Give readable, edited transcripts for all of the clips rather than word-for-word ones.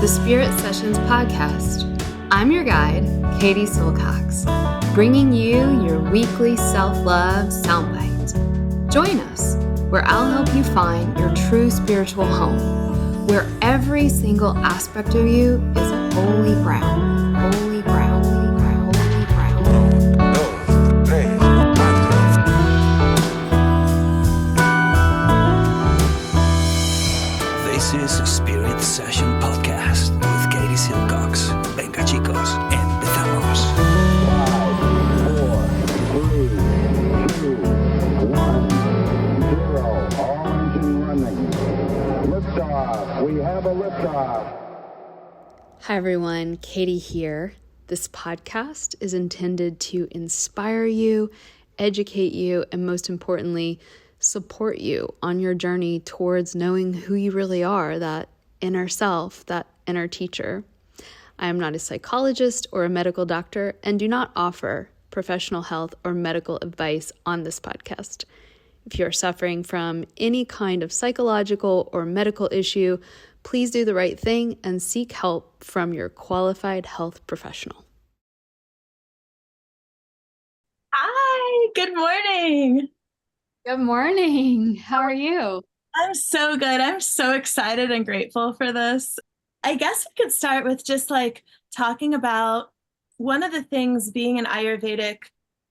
the Spirit Sessions podcast. I'm your guide, Katie Silcox, bringing you your weekly self-love soundbite. Join us, where I'll help you find your true spiritual home, where every single aspect of you is holy ground, holy ground, holy ground, holy ground. This is a Spirit Session podcast with Katie Silcox. Venga chicos, empezamos. 5, 4, 3, 2, 1, 0. All engine running. Liftoff. We have a liftoff. Hi everyone, Katie here. This podcast is intended to inspire you, educate you, and most importantly, support you on your journey towards knowing who you really are, that inner self, that inner teacher. I am not a psychologist or a medical doctor and do not offer professional health or medical advice on this podcast. If you are suffering from any kind of psychological or medical issue, please do the right thing and seek help from your qualified health professional. Hi, good morning. Good morning. How are you? I'm so good. I'm so excited and grateful for this. I guess we could start with just talking about one of the things being an Ayurvedic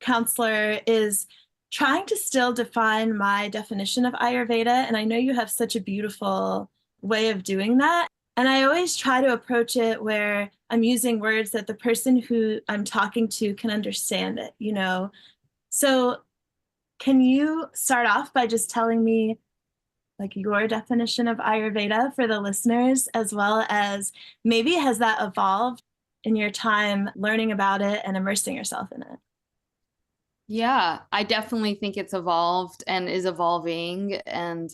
counselor is trying to still define my definition of Ayurveda. And I know you have such a beautiful way of doing that. And I always try to approach it where I'm using words that the person who I'm talking to can understand it, you know? So can you start off by just telling me your definition of Ayurveda for the listeners, as well as maybe has that evolved in your time learning about it and immersing yourself in it? Yeah, I definitely think it's evolved and is evolving. And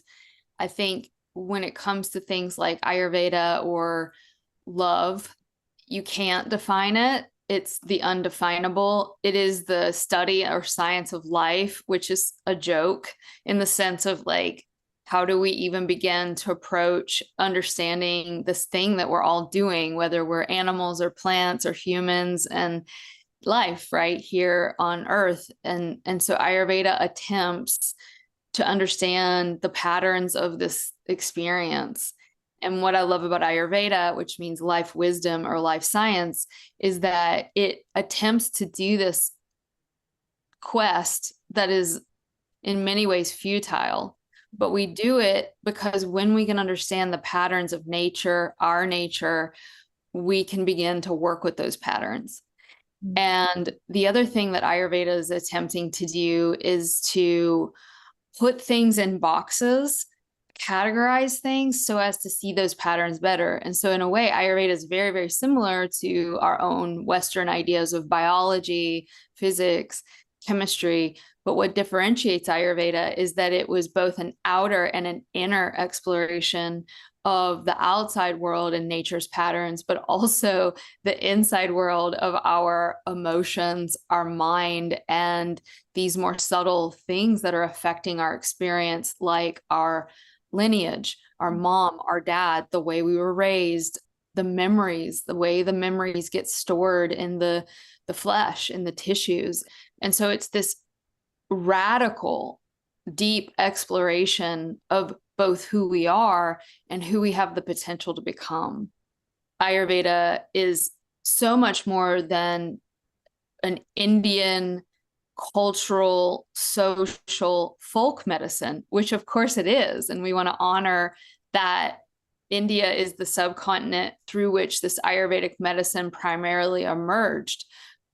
I think when it comes to things like Ayurveda or love, you can't define it. It's the undefinable. It is the study or science of life, which is a joke in the sense of how do we even begin to approach understanding this thing that we're all doing, whether we're animals or plants or humans and life right here on earth. And so Ayurveda attempts to understand the patterns of this experience. And what I love about Ayurveda, which means life wisdom or life science, is that it attempts to do this quest that is in many ways futile. But we do it because when we can understand the patterns of nature, our nature, we can begin to work with those patterns. Mm-hmm. And the other thing that Ayurveda is attempting to do is to put things in boxes, categorize things so as to see those patterns better. And so in a way, Ayurveda is very, very similar to our own Western ideas of biology, physics, chemistry. But what differentiates Ayurveda is that it was both an outer and an inner exploration of the outside world and nature's patterns, but also the inside world of our emotions, our mind, and these more subtle things that are affecting our experience, like our lineage, our mom, our dad, the way we were raised, the memories, the way the memories get stored in the flesh, in the tissues. And so it's this radical, deep exploration of both who we are and who we have the potential to become. Ayurveda is so much more than an Indian cultural, social, folk medicine, which of course it is. And we want to honor that India is the subcontinent through which this Ayurvedic medicine primarily emerged.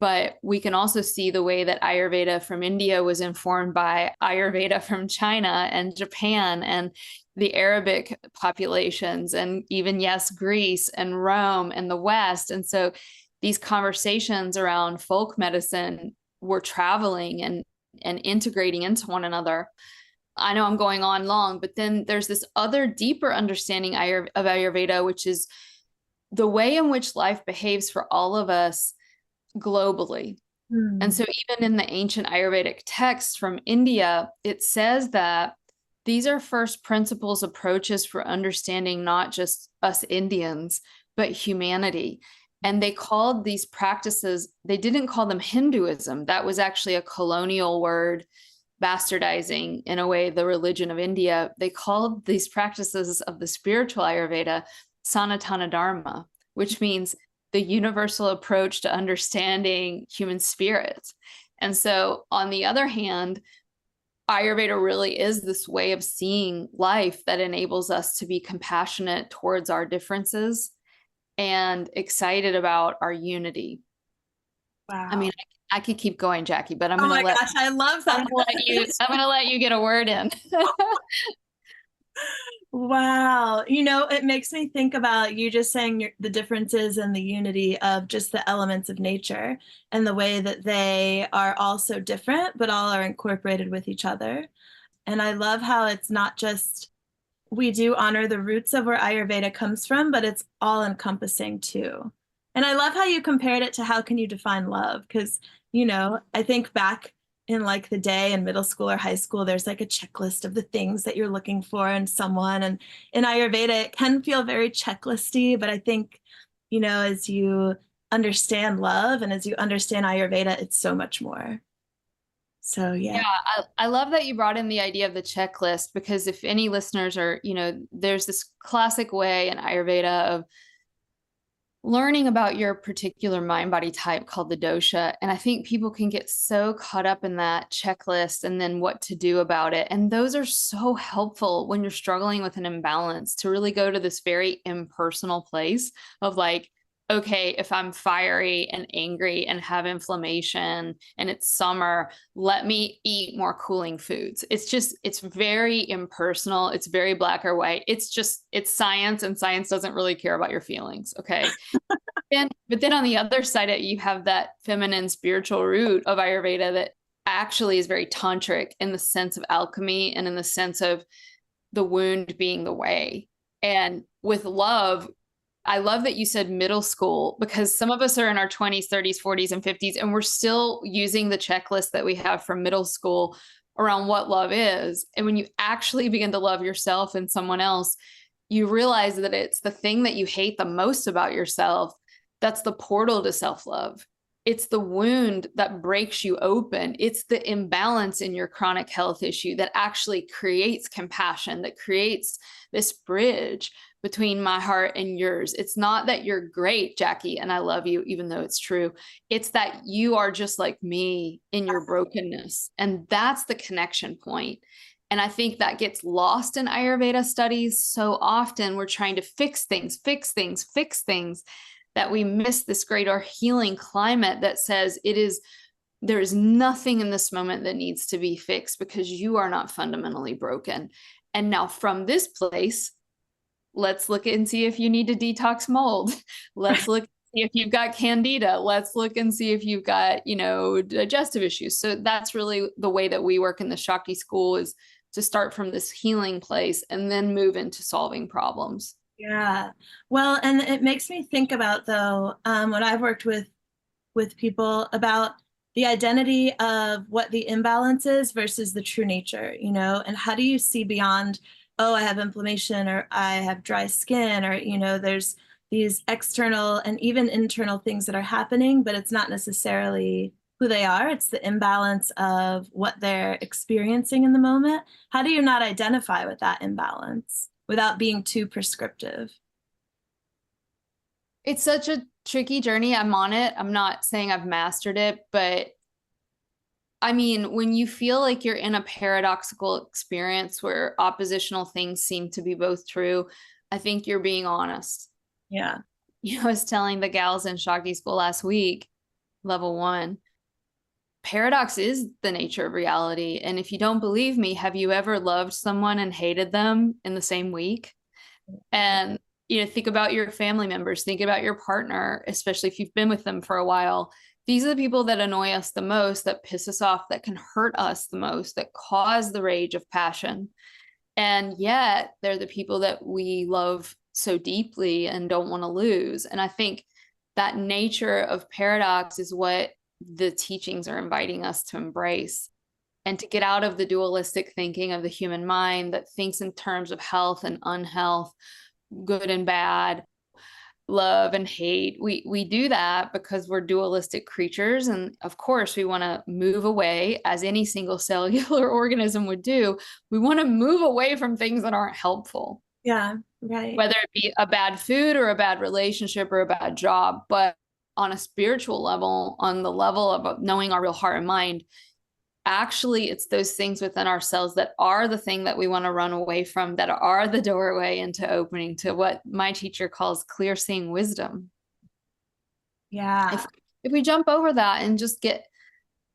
But we can also see the way that Ayurveda from India was informed by Ayurveda from China and Japan and the Arabic populations, and even, yes, Greece and Rome and the West. And so these conversations around folk medicine were traveling and integrating into one another. I know I'm going on long, but then there's this other deeper understanding of Ayurveda, which is the way in which life behaves for all of us globally. And so even in the ancient Ayurvedic texts from India, it says that These are first principles approaches for understanding not just us Indians, but humanity. And they called these practices, they didn't call them Hinduism. That was actually a colonial word, bastardizing in a way the religion of India. They called these practices of the spiritual Ayurveda Sanatana Dharma, which means the universal approach to understanding human spirit. And so, on the other hand, Ayurveda really is this way of seeing life that enables us to be compassionate towards our differences and excited about our unity. Wow. I mean, I could keep going, Jackie, but oh my gosh, I love that. I'm gonna let you get a word in. Wow. It makes me think about you just saying the differences and the unity of just the elements of nature and the way that they are all so different, but all are incorporated with each other. And I love how it's not just, we do honor the roots of where Ayurveda comes from, but it's all encompassing too. And I love how you compared it to how can you define love? Because, I think back in like the day in middle school or high school, there's like a checklist of the things that you're looking for in someone. And in Ayurveda, it can feel very checklisty, but I think, as you understand love and as you understand Ayurveda, it's so much more. So, yeah. Yeah, I love that you brought in the idea of the checklist, because if any listeners are, there's this classic way in Ayurveda of learning about your particular mind body type called the dosha. And I think people can get so caught up in that checklist and then what to do about it. And those are so helpful when you're struggling with an imbalance, to really go to this very impersonal place of like, okay, if I'm fiery and angry and have inflammation and it's summer, let me eat more cooling foods. It's very impersonal. It's very black or white. It's science, and science doesn't really care about your feelings. Okay. But then on the other side, you have that feminine spiritual root of Ayurveda that actually is very tantric in the sense of alchemy and in the sense of the wound being the way. And with love, I love that you said middle school, because some of us are in our 20s, 30s, 40s, and 50s, and we're still using the checklist that we have from middle school around what love is. And when you actually begin to love yourself and someone else, you realize that it's the thing that you hate the most about yourself that's the portal to self-love. It's the wound that breaks you open. It's the imbalance in your chronic health issue that actually creates compassion, that creates this bridge between my heart and yours. It's not that you're great, Jackie, and I love you, even though it's true. It's that you are just like me in your brokenness. And that's the connection point. And I think that gets lost in Ayurveda studies. So often we're trying to fix things, that we miss this greater healing climate that says there is nothing in this moment that needs to be fixed because you are not fundamentally broken. And now from this place, let's look and see if you need to detox mold. Let's look and see if you've got candida. Let's look and see if you've got, digestive issues. So that's really the way that we work in the Shakti school, is to start from this healing place and then move into solving problems. Yeah. Well, and it makes me think about, though, when I've worked with people about the identity of what the imbalance is versus the true nature, and how do you see beyond, oh, I have inflammation or I have dry skin, or, there's these external and even internal things that are happening, but it's not necessarily who they are. It's the imbalance of what they're experiencing in the moment. How do you not identify with that imbalance without being too prescriptive? It's such a tricky journey. I'm on it. I'm not saying I've mastered it, but I mean, when you feel like you're in a paradoxical experience where oppositional things seem to be both true, I think you're being honest. Yeah. I was telling the gals in Shakti school last week, level 1, paradox is the nature of reality. And if you don't believe me, have you ever loved someone and hated them in the same week? And, think about your family members, think about your partner, especially if you've been with them for a while. These are the people that annoy us the most, that piss us off, that can hurt us the most, that cause the rage of passion. And yet they're the people that we love so deeply and don't want to lose. And I think that nature of paradox is what the teachings are inviting us to embrace, and to get out of the dualistic thinking of the human mind that thinks in terms of health and unhealth, good and bad. love and hate. We do that because we're dualistic creatures. And of course, we want to move away, as any single cellular organism would do. We want to move away from things that aren't helpful. Yeah, right. Whether it be a bad food or a bad relationship or a bad job. But on a spiritual level, on the level of knowing our real heart and mind, actually it's those things within ourselves that are the thing that we want to run away from, that are the doorway into opening to what my teacher calls clear seeing wisdom. Yeah. If we jump over that and just get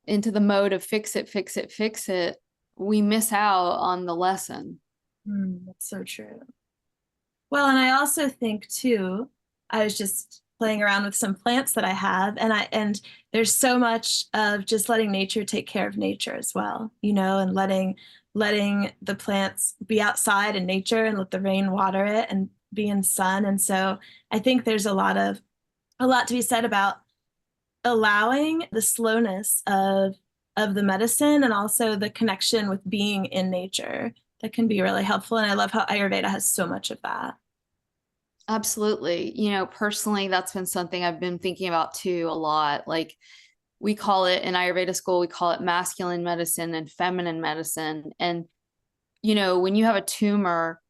into the mode of fix it, we miss out on the lesson. That's so true. Well, and I also think too, I was just playing around with some plants that I have, and there's so much of just letting nature take care of nature as well, you know, and letting the plants be outside in nature and let the rain water it and be in sun. And so I think there's a lot to be said about allowing the slowness of the medicine and also the connection with being in nature. That can be really helpful. And I love how Ayurveda has so much of that. Absolutely. You know, personally, that's been something I've been thinking about too a lot. Like, we call it in Ayurveda school, we call it masculine medicine and feminine medicine. And, you know, when you have a tumor,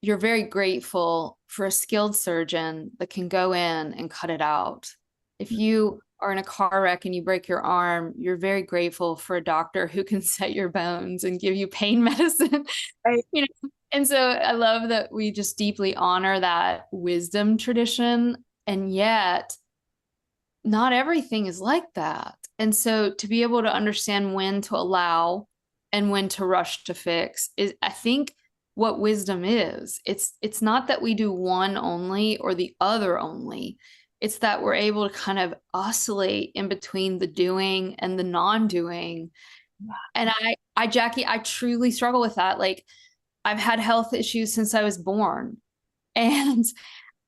you're very grateful for a skilled surgeon that can go in and cut it out. If you are in a car wreck and you break your arm, you're very grateful for a doctor who can set your bones and give you pain medicine. Right. You know, and so I love that we just deeply honor that wisdom tradition. And yet not everything is like that. And so to be able to understand when to allow and when to rush to fix is, I think, what wisdom is. It's not that we do one only or the other only. It's that we're able to kind of oscillate in between the doing and the non-doing. And Jackie, I truly struggle with that. Like, I've had health issues since I was born, and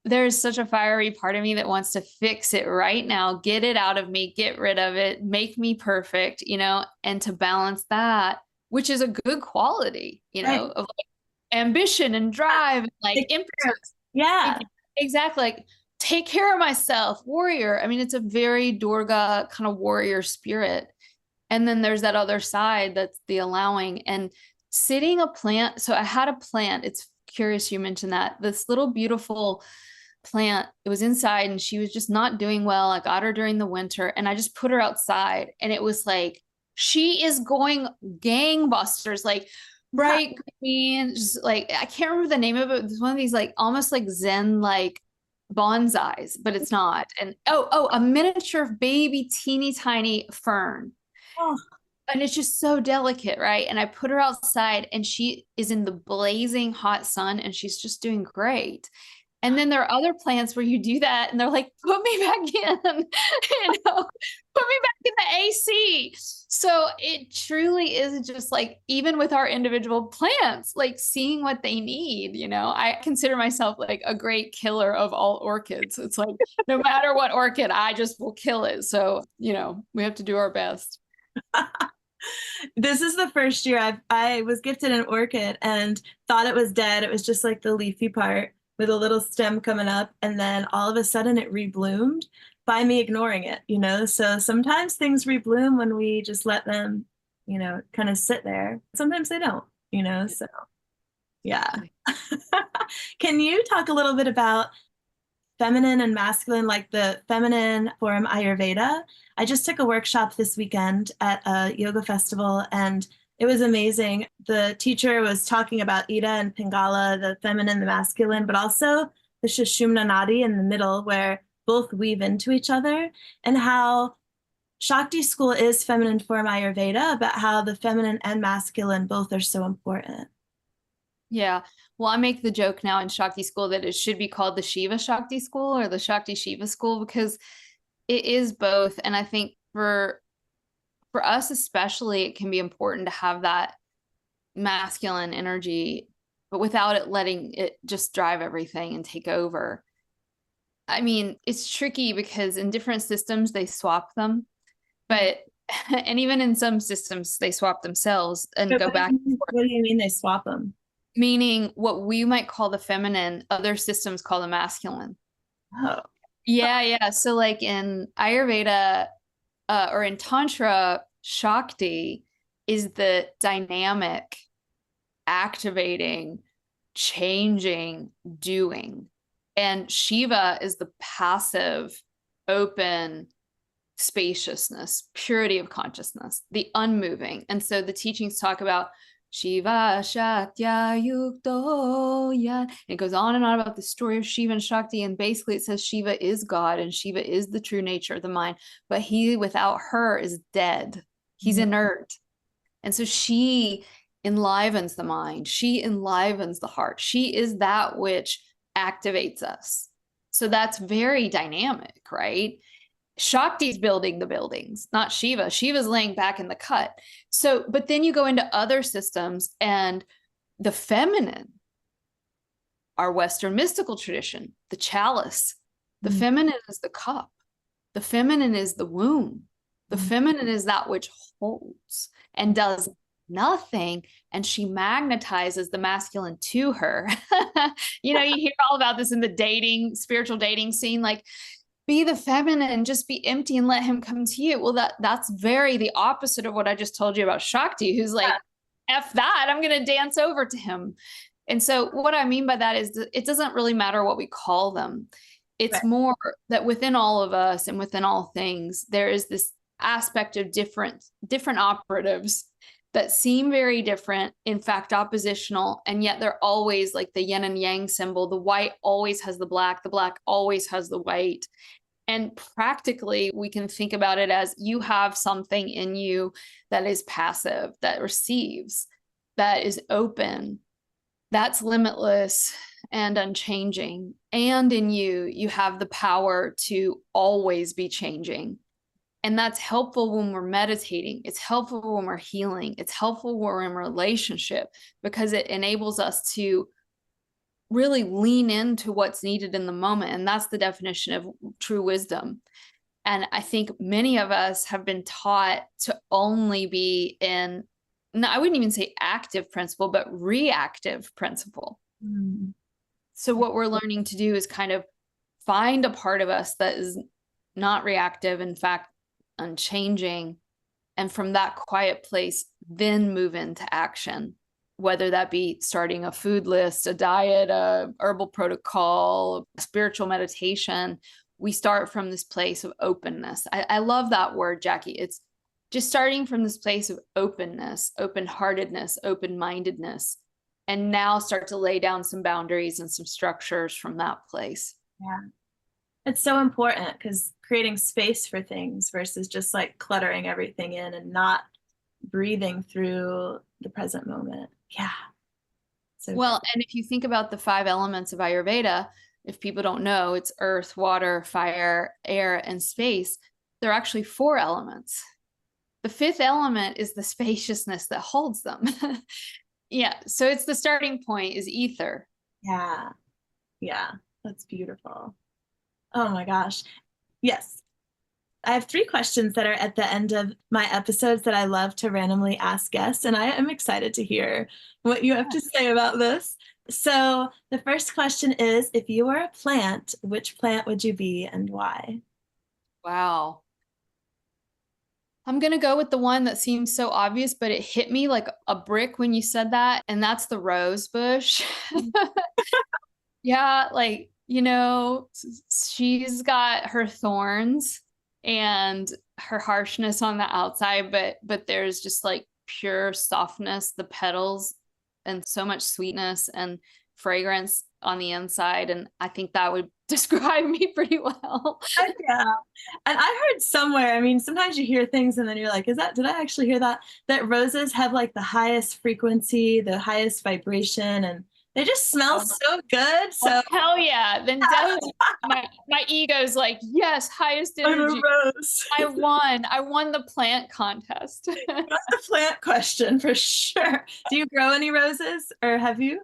there's such a fiery part of me that wants to fix it right now, get it out of me, get rid of it, make me perfect, you know, and to balance that, which is a good quality, you know, of like ambition and drive, and like impetus. Yeah, exactly. Like, take care of myself, warrior. I mean, it's a very Durga kind of warrior spirit. And then there's that other side that's the allowing and sitting a plant. So I had a plant. It's curious you mentioned that. This little beautiful plant, it was inside and she was just not doing well. I got her during the winter and I just put her outside and it was like, she is going gangbusters, like bright green, just like, I can't remember the name of it. It's one of these like almost like Zen, like bonsais, but it's not. And a miniature baby teeny tiny fern. Oh. And it's just so delicate, right? And I put her outside and she is in the blazing hot sun and she's just doing great. And then there are other plants where you do that and they're like, put me back in, you know, put me back in the AC. So it truly is just like, even with our individual plants, like seeing what they need, you know, I consider myself like a great killer of all orchids. It's like, no matter what orchid, I just will kill it. So, you know, we have to do our best. This is the first year I was gifted an orchid and thought it was dead. It was just like the leafy part with a little stem coming up. And then all of a sudden it rebloomed by me ignoring it, you know? So sometimes things rebloom when we just let them, you know, kind of sit there. Sometimes they don't, you know? So yeah. Can you talk a little bit about feminine and masculine, like the feminine form Ayurveda? I just took a workshop this weekend at a yoga festival and it was amazing. The teacher was talking about Ida and Pingala, the feminine, the masculine, but also the Sushumna Nadi in the middle where both weave into each other, and how Shakti school is feminine form Ayurveda, but how the feminine and masculine both are so important. Yeah. Well, I make the joke now in Shakti school that it should be called the Shiva Shakti school or the Shakti Shiva school, because it is both. And I think for us especially, it can be important to have that masculine energy, but without it letting it just drive everything and take over. I mean, it's tricky because in different systems, they swap them, but and even in some systems, they swap themselves and go back and forth. What do you mean they swap them? Meaning what we might call the feminine, other systems call the masculine. Oh, Yeah. So like in Ayurveda, or in Tantra, Shakti is the dynamic, activating, changing, doing. And Shiva is the passive, open, spaciousness, purity of consciousness, the unmoving. And so the teachings talk about Shiva Shaktya Yukto Yan. It goes on and on about the story of Shiva and Shakti. And basically it says Shiva is God and Shiva is the true nature of the mind, but he without her is dead. He's inert. And so she enlivens the mind. She enlivens the heart. She is that which activates us. So that's very dynamic, right? Shakti's building the buildings, not Shiva. Shiva's laying back in the cut. So, but then you go into other systems and the feminine, our Western mystical tradition, the chalice, the feminine is the cup. The feminine is the womb. The feminine is that which holds and does nothing. And she magnetizes the masculine to her. You hear all about this in the spiritual dating scene, like, be the feminine, just be empty and let him come to you. Well, that's very the opposite of what I just told you about Shakti, who's like, F that, I'm going to dance over to him. And so what I mean by that is that it doesn't really matter what we call them. It's more that within all of us and within all things, there is this aspect of different operatives that seem very different, in fact, oppositional, and yet they're always like the yin and yang symbol. The white always has the black always has the white. And practically, we can think about it as you have something in you that is passive, that receives, that is open, that's limitless and unchanging. And in you, you have the power to always be changing. And that's helpful when we're meditating. It's helpful when we're healing. It's helpful when we're in relationship because it enables us to really lean into what's needed in the moment. And that's the definition of true wisdom. And I think many of us have been taught to only be in, no, I wouldn't even say active principle, but reactive principle. So what we're learning to do is kind of find a part of us that is not reactive, in fact, unchanging, and from that quiet place then move into action, whether that be starting a food list, a diet, a herbal protocol, spiritual meditation. We start from this place of openness. I love that word, Jackie. It's just starting from this place of openness, open-heartedness, open-mindedness, and now start to lay down some boundaries and some structures from that place. Yeah. It's so important because creating space for things versus just like cluttering everything in and not breathing through the present moment. Yeah. So well, and if you think about the 5 elements of Ayurveda, if people don't know, it's earth, water, fire, air, and space. There are actually 4 elements. The 5th element is the spaciousness that holds them. Yeah. So it's the starting point is ether. Yeah. Yeah. That's beautiful. Oh my gosh. Yes. I have 3 questions that are at the end of my episodes that I love to randomly ask guests, and I am excited to hear what you have to say about this. So the first question is, if you were a plant, which plant would you be and why? Wow. I'm going to go with the one that seems so obvious, but it hit me like a brick when you said that, and that's the rose bush. Yeah, like, she's got her thorns and her harshness on the outside, but there's just like pure softness, the petals, and so much sweetness and fragrance on the inside. And I think that would describe me pretty well. Yeah. And I heard somewhere, I mean, sometimes you hear things and then you're like, did I actually hear that roses have like the highest frequency, the highest vibration, and they just smell so good. So hell yeah. Then definitely my ego's like, yes, highest energy. Rose. I won the plant contest. That's the plant question for sure. Do you grow any roses or have you?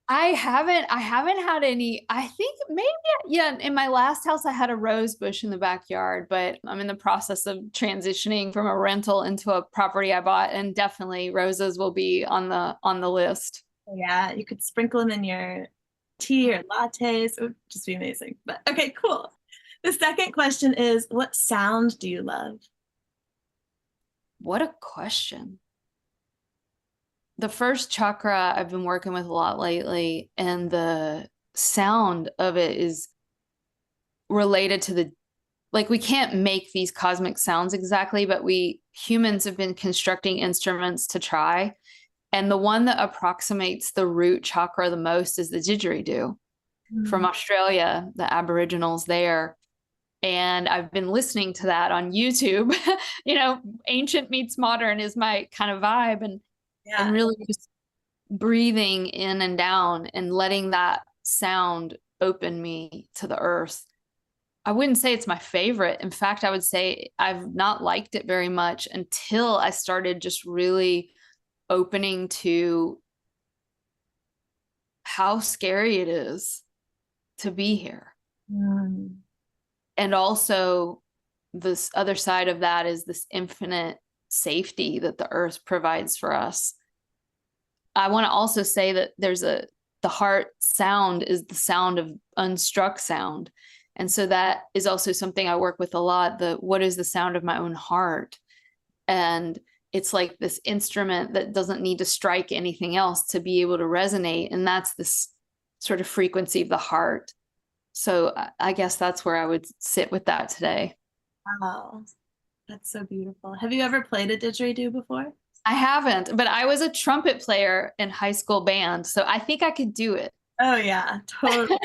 I haven't had any. I think maybe, yeah, in my last house, I had a rose bush in the backyard, but I'm in the process of transitioning from a rental into a property I bought, and definitely roses will be on the list. Yeah, you could sprinkle them in your tea or lattes. It would just be amazing. But okay, cool. The second question is, what sound do you love? What a question. The first chakra I've been working with a lot lately, and the sound of it is related to the, like, we can't make these cosmic sounds exactly, but we humans have been constructing instruments to try. And the one that approximates the root chakra the most is the didgeridoo from Australia, the Aboriginals there. And I've been listening to that on YouTube. Ancient meets modern is my kind of vibe, and really just breathing in and down and letting that sound open me to the earth. I wouldn't say it's my favorite. In fact, I would say I've not liked it very much until I started just really opening to how scary it is to be here. And also, this other side of that is this infinite safety that the earth provides for us. I want to also say that the heart sound is the sound of unstruck sound. And so that is also something I work with a lot. What is the sound of my own heart? And it's like this instrument that doesn't need to strike anything else to be able to resonate. And that's this sort of frequency of the heart. So I guess that's where I would sit with that today. Wow, that's so beautiful. Have you ever played a didgeridoo before? I haven't, but I was a trumpet player in high school band, so I think I could do it. Oh yeah, totally.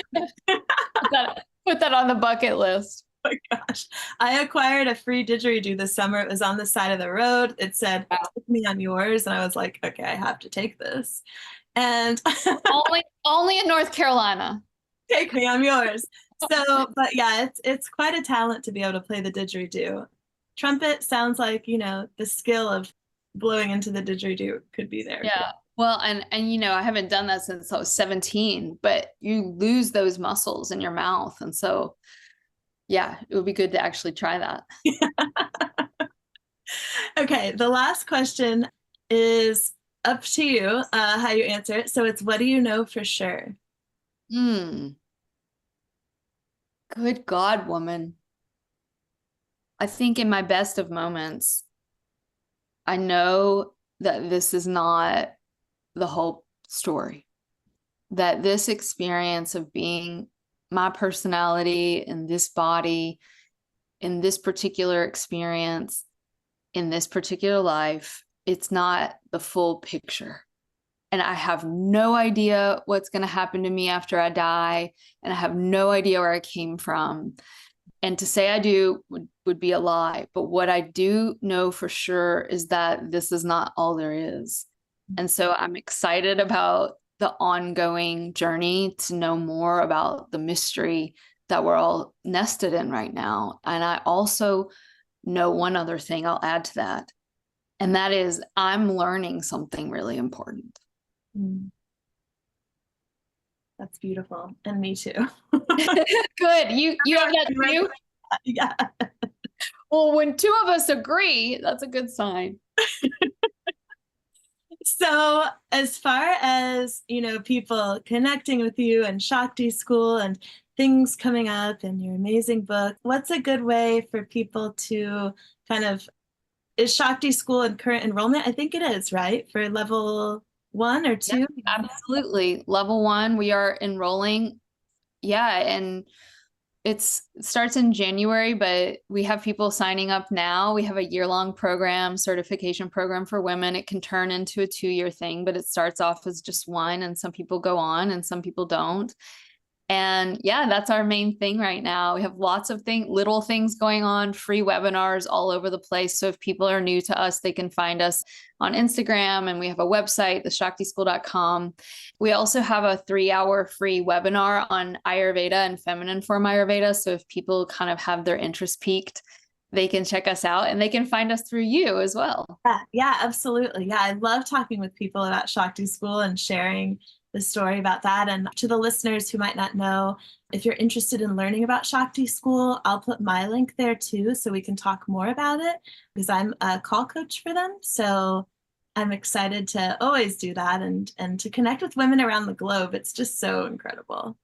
Put that on the bucket list. Oh my gosh. I acquired a free didgeridoo this summer. It was on the side of the road. It said, "Take me, I'm yours." And I was like, okay, I have to take this. And only in North Carolina. Take me, I'm yours. So, but yeah, it's quite a talent to be able to play the didgeridoo. Trumpet sounds like, the skill of blowing into the didgeridoo could be there. Yeah. Well, and I haven't done that since I was 17, but you lose those muscles in your mouth. And so, yeah, it would be good to actually try that. Okay, the last question is up to you, how you answer it. So it's, what do you know for sure? Good God, woman. I think in my best of moments, I know that this is not the whole story, that this experience of being my personality in this body, in this particular experience, in this particular life, it's not the full picture. And I have no idea what's going to happen to me after I die. And I have no idea where I came from. And to say I do would be a lie. But what I do know for sure is that this is not all there is. And so I'm excited about the ongoing journey to know more about the mystery that we're all nested in right now. And I also know one other thing I'll add to that. And that is, I'm learning something really important. That's beautiful. And me too. Good. You have that too? Yeah. Well, when two of us agree, that's a good sign. So as far as, people connecting with you and Shakti School and things coming up and your amazing book, what's a good way for people to is Shakti School in current enrollment? I think it is, right? For level 1 or 2? Yeah, absolutely. Level 1, we are enrolling. Yeah. And it starts in January, but we have people signing up now. We have a year-long certification program for women. It can turn into a 2-year thing, but it starts off as just 1, and some people go on and some people don't. And yeah, that's our main thing right now. We have lots of little things going on, free webinars all over the place. So if people are new to us, they can find us on Instagram, and we have a website, theshaktischool.com. We also have a 3-hour free webinar on Ayurveda and feminine form Ayurveda. So if people kind of have their interest piqued, they can check us out, and they can find us through you as well. Yeah, absolutely. Yeah, I love talking with people about Shakti School and sharing the story about that. And to the listeners who might not know, if you're interested in learning about Shakti School, I'll put my link there too, so we can talk more about it, because I'm a call coach for them. So I'm excited to always do that and to connect with women around the globe. It's just so incredible.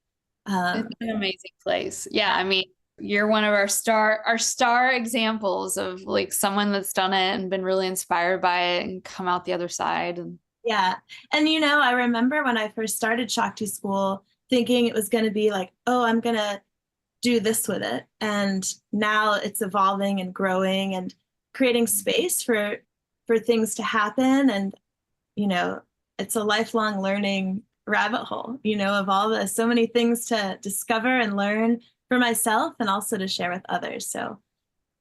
It's an amazing place. Yeah, I mean, you're one of our star examples of like someone that's done it and been really inspired by it and come out the other side. And yeah. And I remember when I first started Shakti school thinking it was going to be like, oh, I'm going to do this with it. And now it's evolving and growing and creating space for things to happen. And, it's a lifelong learning rabbit hole, of all the so many things to discover and learn for myself and also to share with others. So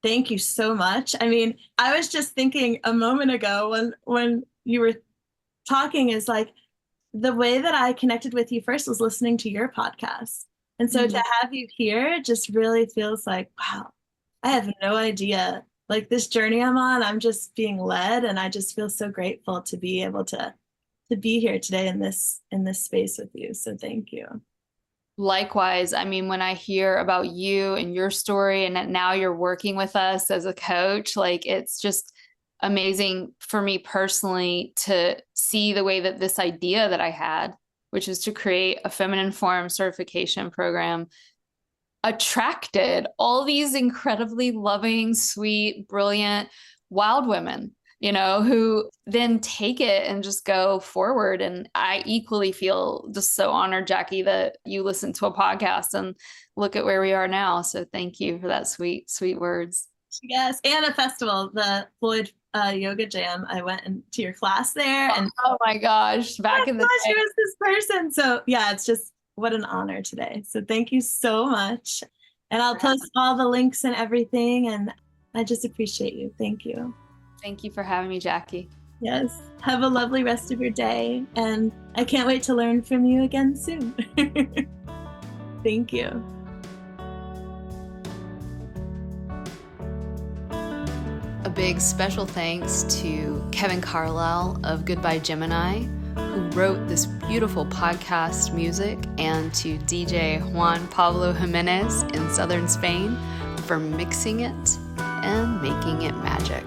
thank you so much. I mean, I was just thinking a moment ago when you were talking is like the way that I connected with you first was listening to your podcast. And so to have you here just really feels like, wow, I have no idea. Like this journey I'm on, I'm just being led. And I just feel so grateful to be able to be here today in this space with you. So thank you. likewise, I mean, when I hear about you and your story and that now you're working with us as a coach, like it's just amazing for me personally to see the way that this idea that I had, which is to create a feminine form certification program, attracted all these incredibly loving, sweet, brilliant, wild women, who then take it and just go forward. And I equally feel just so honored, Jackie, that you listened to a podcast and look at where we are now. So thank you for that sweet, sweet words. Yes. And a festival, the Floyd Yoga Jam. I went into your class there. And oh my gosh, back in the day. She was this person. So yeah, it's just what an honor today. So thank you so much. And I'll post all the links and everything. And I just appreciate you. Thank you. Thank you for having me, Jackie. Yes. Have a lovely rest of your day. And I can't wait to learn from you again soon. Thank you. A big special thanks to Kevin Carlisle of Goodbye Gemini, who wrote this beautiful podcast music, and to DJ Juan Pablo Jimenez in southern Spain for mixing it and making it magic.